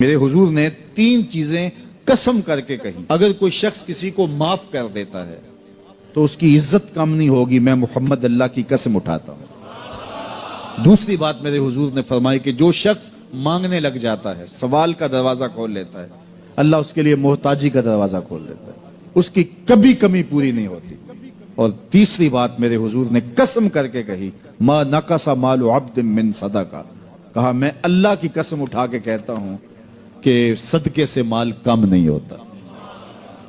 میرے حضور نے 3 چیزیں قسم کر کے کہی، اگر کوئی شخص کسی کو معاف کر دیتا ہے تو اس کی عزت کم نہیں ہوگی، میں محمد اللہ کی قسم اٹھاتا ہوں۔ دوسری بات میرے حضور نے فرمائی کہ جو شخص مانگنے لگ جاتا ہے، سوال کا دروازہ کھول لیتا ہے، اللہ اس کے لیے محتاجی کا دروازہ کھول دیتا ہے، اس کی کبھی کمی پوری نہیں ہوتی۔ اور تیسری بات میرے حضور نے قسم کر کے کہی، ما نقص مال عبد من صدقہ، کہا میں اللہ کی قسم اٹھا کے کہتا ہوں کہ صدقے سے مال کم نہیں ہوتا،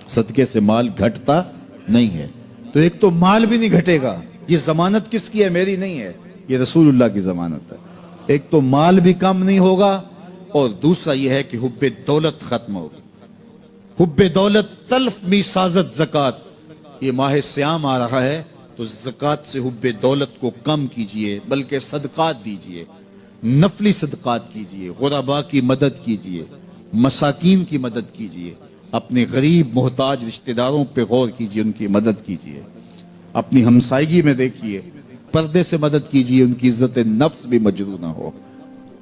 صدقے سے مال گھٹتا نہیں ہے۔ تو ایک تو مال بھی نہیں گھٹے گا، یہ ضمانت کس کی ہے؟ میری نہیں ہے، یہ رسول اللہ کی ضمانت ہے۔ ایک تو مال بھی کم نہیں ہوگا، اور دوسرا یہ ہے کہ حب دولت ختم ہوگی۔ حب دولت تلف می سازت زکات، یہ ماہ سیام آ رہا ہے تو زکات سے حب دولت کو کم کیجئے، بلکہ صدقات دیجئے، نفلی صدقات کیجئے، غرباء کی مدد کیجئے، مساکین کی مدد کیجئے، اپنے غریب محتاج رشتہ داروں پہ غور کیجئے، ان کی مدد کیجئے، اپنی ہمسائیگی میں دیکھیے، پردے سے مدد کیجئے، ان کی عزت نفس بھی مجروح نہ ہو۔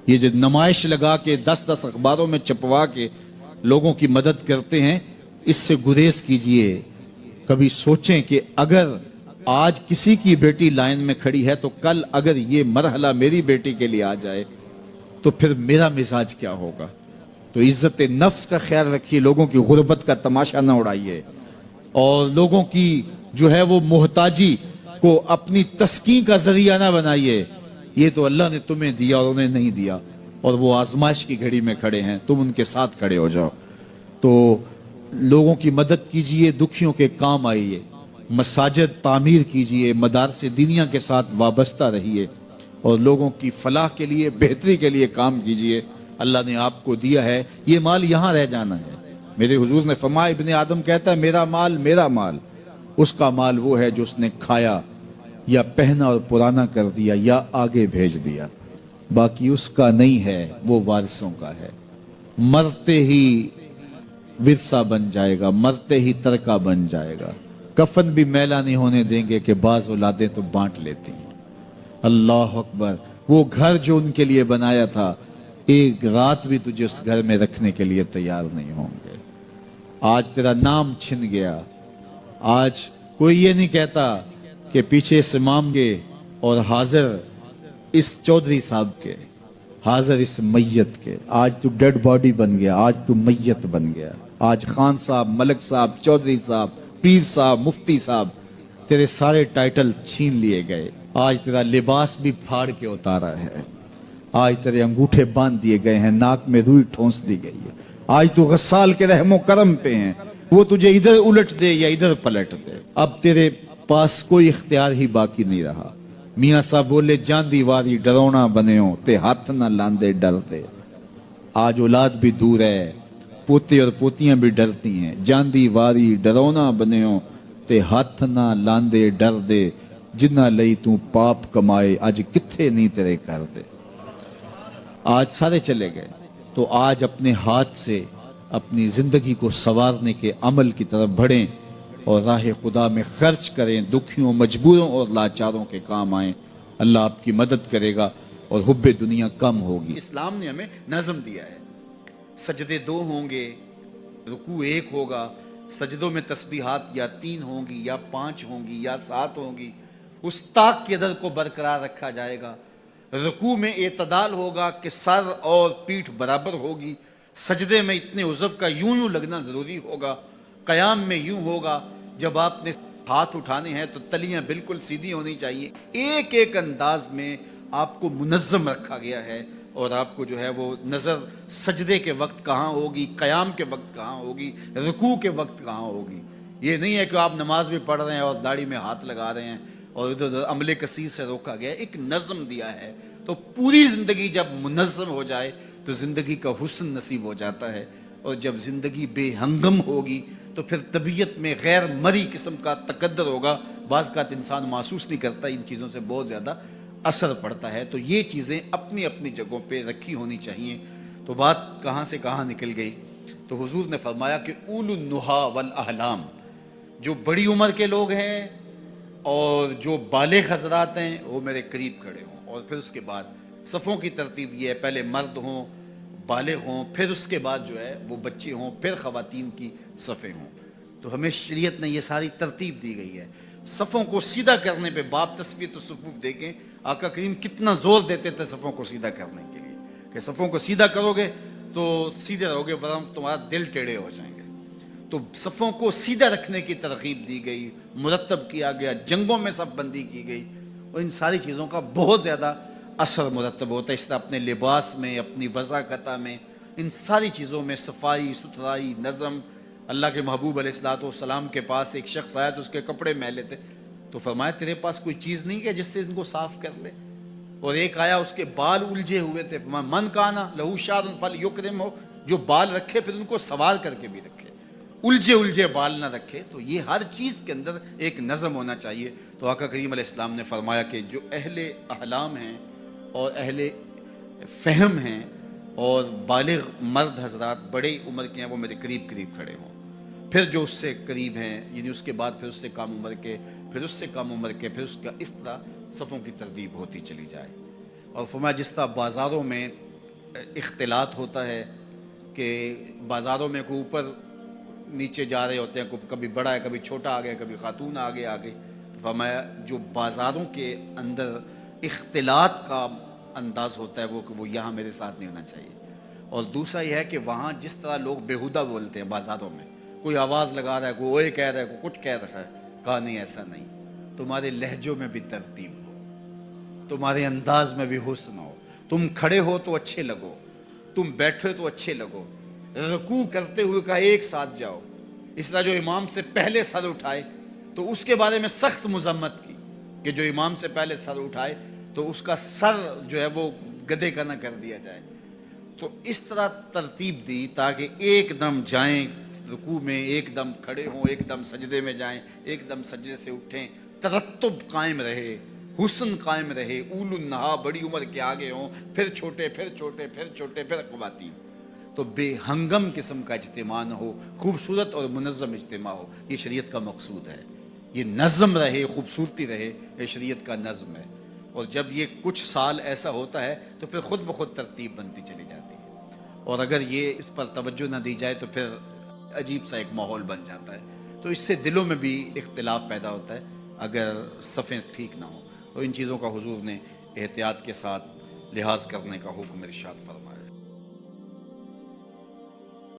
یہ جو نمائش لگا کے 10 اخباروں میں چھپوا کے لوگوں کی مدد کرتے ہیں، اس سے گریز کیجئے۔ کبھی سوچیں کہ اگر آج کسی کی بیٹی لائن میں کھڑی ہے تو کل اگر یہ مرحلہ میری بیٹی کے لیے آ جائے تو پھر میرا مزاج کیا ہوگا؟ تو عزت نفس کا خیال رکھیے، لوگوں کی غربت کا تماشا نہ اڑائیے، اور لوگوں کی جو ہے وہ محتاجی کو اپنی تسکین کا ذریعہ نہ بنائیے۔ یہ تو اللہ نے تمہیں دیا اور انہیں نہیں دیا، اور وہ آزمائش کی گھڑی میں کھڑے ہیں، تم ان کے ساتھ کھڑے ہو جاؤ۔ تو لوگوں کی مدد کیجئے، دکھیوں کے کام آئیے، مساجد تعمیر کیجئے، مدارس دینیا کے ساتھ وابستہ رہیے، اور لوگوں کی فلاح کے لیے، بہتری کے لیے کام کیجئے۔ اللہ نے آپ کو دیا ہے، یہ مال یہاں رہ جانا ہے۔ میرے حضور نے فرمایا، ابن آدم کہتا ہے میرا مال میرا مال، اس کا مال وہ ہے جو اس نے کھایا یا پہنا اور پرانا کر دیا یا آگے بھیج دیا، باقی اس کا نہیں ہے، وہ وارثوں کا ہے۔ مرتے ہی ورثہ بن جائے گا، مرتے ہی ترکہ بن جائے گا۔ کفن بھی میلا نہیں ہونے دیں گے کہ بعض اولادیں تو بانٹ لیتی ہیں۔ اللہ اکبر، وہ گھر جو ان کے لیے بنایا تھا، ایک رات بھی تجھے اس گھر میں رکھنے کے لیے تیار نہیں ہوں گے۔ آج تیرا نام چھن گیا، آج کوئی یہ نہیں کہتا کہ پیچھے اس امام کے اور حاضر اس چودھری صاحب کے، حاضر اس میت کے۔ آج تو ڈیڈ باڈی بن گیا، آج تو میت بن گیا۔ آج خان صاحب، ملک صاحب، چودھری صاحب، پیر صاحب، مفتی صاحب، تیرے سارے ٹائٹل چھین لیے گئے۔ آج تیرا لباس بھی پھاڑ کے اتارا ہے، آج تیرے انگوٹھے باندھ دیے گئے ہیں، ناک میں روئی ٹھونس دی گئی ہے۔ آج تو غسال کے رحم و کرم پہ ہیں، وہ تجھے ادھر الٹ دے یا ادھر پلٹ دے، اب تیرے پاس کوئی اختیار ہی باقی نہیں رہا۔ میاں صاحب بولے، جاندی واری ڈرونا بنےوں تے ہاتھ نہ لاندے ڈرتے۔ آج اولاد بھی دور ہے، پوتے اور پوتیاں بھی ڈرتی ہیں۔ جاندی واری ڈرونا بنےوں تے ہاتھ نہ لاندے ڈر دے، جنہ لئی تو پاپ کمائے اج کتھے نہیں تیرے کر دے۔ آج سارے چلے گئے، تو آج اپنے ہاتھ سے اپنی زندگی کو سنوارنے کے عمل کی طرف بڑھیں اور راہ خدا میں خرچ کریں، دکھیوں، مجبوروں اور لاچاروں کے کام آئیں۔ اللہ آپ کی مدد کرے گا اور حب دنیا کم ہوگی۔ اسلام نے ہمیں نظم دیا ہے، سجدے 2 ہوں گے، رکوع 1 ہوگا، سجدوں میں تسبیحات یا 3 ہوں گی یا 5 ہوں گی یا 7 ہوں گی، اس طاق کے در کو برقرار رکھا جائے گا۔ رکوع میں اعتدال ہوگا کہ سر اور پیٹھ برابر ہوگی، سجدے میں اتنے عضو کا یوں لگنا ضروری ہوگا، قیام میں یوں ہوگا، جب آپ نے ہاتھ اٹھانے ہیں تو تلیاں بالکل سیدھی ہونی چاہیے۔ ایک ایک انداز میں آپ کو منظم رکھا گیا ہے، اور آپ کو جو ہے وہ نظر سجدے کے وقت کہاں ہوگی، قیام کے وقت کہاں ہوگی، رکوع کے وقت کہاں ہوگی۔ یہ نہیں ہے کہ آپ نماز بھی پڑھ رہے ہیں اور داڑھی میں ہاتھ لگا رہے ہیں اور ادھر ادھر عمل کثیر سے روکا گیا ہے، ایک نظم دیا ہے۔ تو پوری زندگی جب منظم ہو جائے تو زندگی کا حسن نصیب ہو جاتا ہے، اور جب زندگی بے ہنگم ہوگی تو پھر طبیعت میں غیر مری قسم کا تقدر ہوگا۔ بعض کا انسان محسوس نہیں کرتا، ان چیزوں سے بہت زیادہ اثر پڑتا ہے۔ تو یہ چیزیں اپنی اپنی جگہوں پہ رکھی ہونی چاہیے۔ تو بات کہاں سے کہاں نکل گئی؟ تو حضور نے فرمایا کہ اولو النہا والاحلام، جو بڑی عمر کے لوگ ہیں اور جو بالغ حضرات ہیں وہ میرے قریب کھڑے ہوں، اور پھر اس کے بعد صفوں کی ترتیب یہ ہے، پہلے مرد ہوں، بالغ ہوں، پھر اس کے بعد جو ہے وہ بچے ہوں، پھر خواتین کی صفیں ہوں۔ تو ہمیں شریعت نے یہ ساری ترتیب دی گئی ہے۔ صفوں کو سیدھا کرنے پہ باب تسویۃ الصفوف دیکھیں، آقا کریم کتنا زور دیتے تھے صفوں کو سیدھا کرنے کے لیے، کہ صفوں کو سیدھا کرو گے تو سیدھے رہو گے، ورنہ تمہارا دل ٹیڑھے ہو جائیں گے۔ تو صفوں کو سیدھا رکھنے کی ترغیب دی گئی، مرتب کیا گیا، جنگوں میں صف بندی کی گئی، اور ان ساری چیزوں کا بہت زیادہ اثر مرتب ہوتا ہے۔ اس طرح اپنے لباس میں، اپنی وضاقتہ میں، ان ساری چیزوں میں صفائی ستھرائی، نظم۔ اللہ کے محبوب علیہ الصلوۃ والسلام کے پاس ایک شخص آیا تو اس کے کپڑے میلے تھے، تو فرمایا تیرے پاس کوئی چیز نہیں ہے جس سے ان کو صاف کر لے؟ اور ایک آیا اس کے بال الجھے ہوئے تھے، فرمایا من کانا لہو شعر فلیکرم، ہو جو بال رکھے پھر ان کو سوار کر کے بھی رکھے، الجھے بال نہ رکھے۔ تو یہ ہر چیز کے اندر ایک نظم ہونا چاہیے۔ تو آقا کریم علیہ السلام نے فرمایا کہ جو اہل احلام ہیں اور اہل فہم ہیں اور بالغ مرد حضرات بڑے عمر کے ہیں، وہ میرے قریب کھڑے ہوں۔ پھر جو اس سے قریب ہیں، یعنی اس کے بعد پھر اس سے کم عمر کے، پھر اس سے کم عمر کے، پھر اس کا، اس طرح صفوں کی ترتیب ہوتی چلی جائے۔ اور فرمایا جس طرح بازاروں میں اختلاط ہوتا ہے کہ بازاروں میں کوئی اوپر نیچے جا رہے ہوتے ہیں، کبھی بڑا ہے، کبھی چھوٹا آ گیا، کبھی خاتون آگے تو فرمایا جو بازاروں کے اندر اختلاط کا انداز ہوتا ہے وہ یہاں میرے ساتھ نہیں ہونا چاہیے۔ اور دوسرا یہ ہے کہ وہاں جس طرح لوگ بیہودہ بولتے ہیں بازاروں میں، کوئی آواز لگا رہا ہے، کوئی اوئے کہہ رہا ہے، کوئی کچھ کہہ رہا ہے، کہا نہیں ایسا نہیں، تمہارے لہجوں میں بھی ترتیب ہو، تمہارے انداز میں بھی حسن ہو، تم کھڑے ہو تو اچھے لگو، تم بیٹھے تو اچھے لگو، رکوع کرتے ہوئے کہا ایک ساتھ جاؤ۔ اس طرح جو امام سے پہلے سر اٹھائے تو اس کے بارے میں سخت مذمت کی کہ جو امام سے پہلے سر اٹھائے تو اس کا سر جو ہے وہ گدھے کا نہ کر دیا جائے۔ تو اس طرح ترتیب دی تاکہ ایک دم جائیں رکوع میں، ایک دم کھڑے ہوں، ایک دم سجدے میں جائیں، ایک دم سجدے سے اٹھیں، ترتب قائم رہے، حسن قائم رہے، اول النہا بڑی عمر کے آگے ہوں، پھر چھوٹے، پھر چھوٹے، پھر چھوٹے، پھر خواتین۔ تو بے ہنگم قسم کا اجتماع نہ ہو، خوبصورت اور منظم اجتماع ہو، یہ شریعت کا مقصود ہے۔ یہ نظم رہے، خوبصورتی رہے، یہ شریعت کا نظم ہے۔ اور جب یہ کچھ سال ایسا ہوتا ہے تو پھر خود بخود ترتیب بنتی چلی جاتی ہے، اور اگر یہ اس پر توجہ نہ دی جائے تو پھر عجیب سا ایک ماحول بن جاتا ہے۔ تو اس سے دلوں میں بھی اختلاف پیدا ہوتا ہے اگر صفیں ٹھیک نہ ہوں۔ تو ان چیزوں کا حضور نے احتیاط کے ساتھ لحاظ کرنے کا حکم ارشاد فرمایا۔